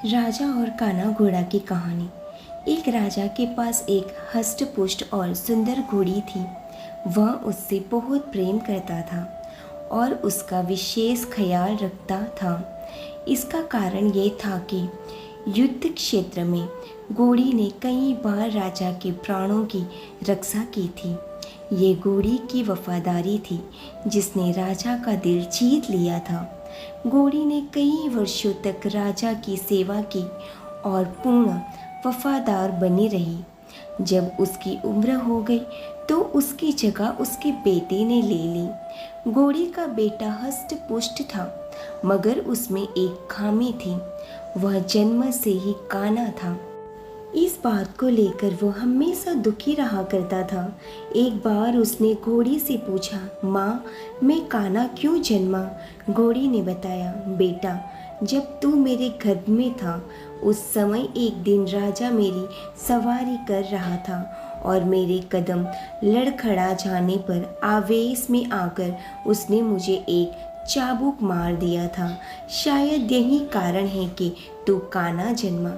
राजा और काना घोड़ा की कहानी। एक राजा के पास एक हष्ट-पुष्ट और सुंदर घोड़ी थी। वह उससे बहुत प्रेम करता था और उसका विशेष ख्याल रखता था। इसका कारण ये था कि युद्ध क्षेत्र में घोड़ी ने कई बार राजा के प्राणों की रक्षा की थी। ये घोड़ी की वफादारी थी जिसने राजा का दिल जीत लिया था। घोड़ी ने कई वर्षों तक राजा की सेवा की और पूर्ण वफादार बनी रही। जब उसकी उम्र हो गई तो उसकी जगह उसके बेटे ने ले ली। घोड़ी का बेटा हष्ट पुष्ट था, मगर उसमें एक खामी थी। वह जन्म से ही काना था। इस बात को लेकर वो हमेशा दुखी रहा करता था। एक बार उसने घोड़ी से पूछा, माँ, मैं काना क्यों जन्मा? घोड़ी ने बताया, बेटा, जब तू मेरे गर्भ में था उस समय एक दिन राजा मेरी सवारी कर रहा था और मेरे कदम लड़खड़ा जाने पर आवेश में आकर उसने मुझे एक चाबुक मार दिया था। शायद यही कारण है कि तू काना जन्मा।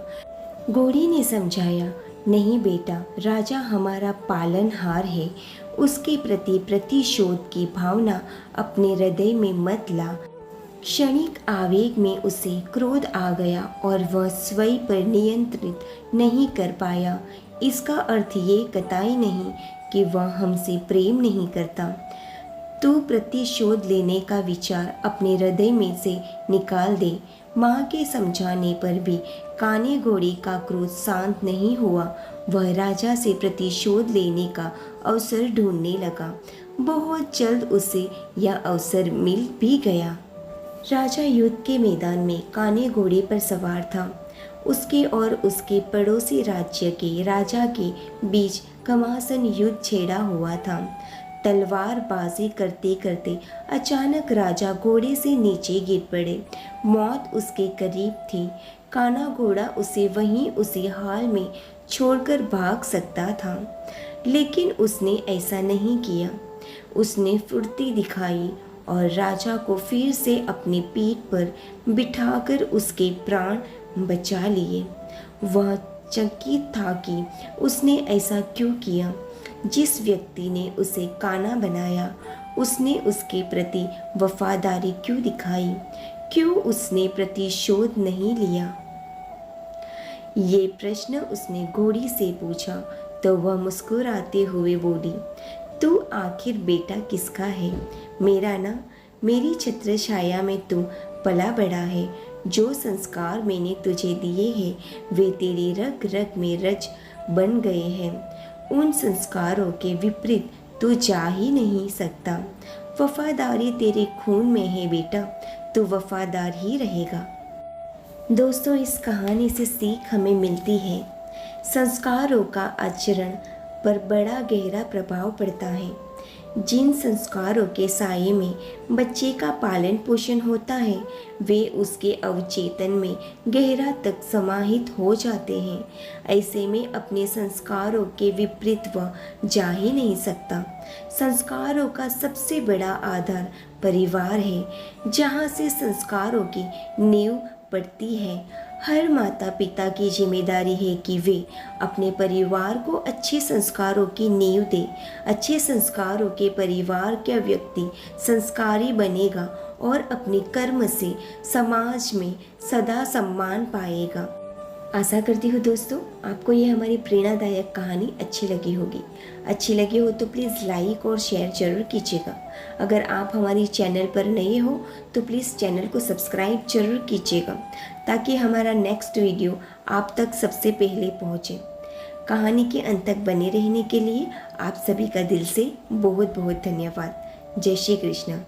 घोड़ी ने समझाया, नहीं बेटा, राजा हमारा पालनहार है। उसके प्रति प्रतिशोध की भावना अपने हृदय में मत ला। क्षणिक आवेग में उसे क्रोध आ गया और वह स्वयं पर नियंत्रित नहीं कर पाया। इसका अर्थ ये कतई नहीं कि वह हमसे प्रेम नहीं करता। तू प्रतिशोध लेने का विचार अपने हृदय में से निकाल दे। माँ के समझाने पर भी काने घोड़ी का क्रोध शांत नहीं हुआ। वह राजा से प्रतिशोध लेने का अवसर ढूंढने लगा। बहुत जल्द उसे यह अवसर मिल भी गया। राजा युद्ध के मैदान में काने घोड़े पर सवार था। उसके और उसके पड़ोसी राज्य के राजा के बीच घमासान युद्ध छेड़ा हुआ था। तलवारबाजी करते करते अचानक राजा घोड़े से नीचे गिर पड़े। मौत उसके करीब थी। काना घोड़ा उसे वहीं उसी हाल में छोड़कर भाग सकता था, लेकिन उसने ऐसा नहीं किया। उसने फुर्ती दिखाई और राजा को फिर से अपनी पीठ पर बिठाकर उसके प्राण बचा लिए। वह चकित था कि उसने ऐसा क्यों किया। जिस व्यक्ति ने उसे काना बनाया, उसने उसके प्रति वफादारी क्यों दिखाई? क्यों उसने प्रतिशोध नहीं लिया? ये प्रश्न उसने घोड़ी से पूछा तो वह मुस्कुराते हुए बोली, तू आखिर बेटा किसका है? मेरा ना। मेरी छत्र छाया में तू पला बड़ा है। जो संस्कार मैंने तुझे दिए हैं वे तेरी रग रग में रच बन गए हैं। उन संस्कारों के विपरीत तू जा ही नहीं सकता। वफादारी तेरे खून में है बेटा, तू वफादार ही रहेगा। दोस्तों, इस कहानी से सीख हमें मिलती है, संस्कारों का आचरण पर बड़ा गहरा प्रभाव पड़ता है। जिन संस्कारों के साये में बच्चे का पालन पोषण होता है वे उसके अवचेतन में गहरा तक समाहित हो जाते हैं। ऐसे में अपने संस्कारों के विपरीत वह जा ही नहीं सकता। संस्कारों का सबसे बड़ा आधार परिवार है, जहाँ से संस्कारों की नींव पड़ती है। हर माता पिता की जिम्मेदारी है कि वे अपने परिवार को अच्छे संस्कारों की नींव दे। अच्छे संस्कारों के परिवार का व्यक्ति संस्कारी बनेगा और अपने कर्म से समाज में सदा सम्मान पाएगा। आशा करती हूँ दोस्तों आपको ये हमारी प्रेरणादायक कहानी अच्छी लगी होगी। अच्छी लगी हो तो प्लीज़ लाइक और शेयर जरूर कीजिएगा। अगर आप हमारी चैनल पर नए हो तो प्लीज़ चैनल को सब्सक्राइब जरूर कीजिएगा, ताकि हमारा नेक्स्ट वीडियो आप तक सबसे पहले पहुँचे। कहानी के अंत तक बने रहने के लिए आप सभी का दिल से बहुत बहुत धन्यवाद। जय श्री कृष्ण।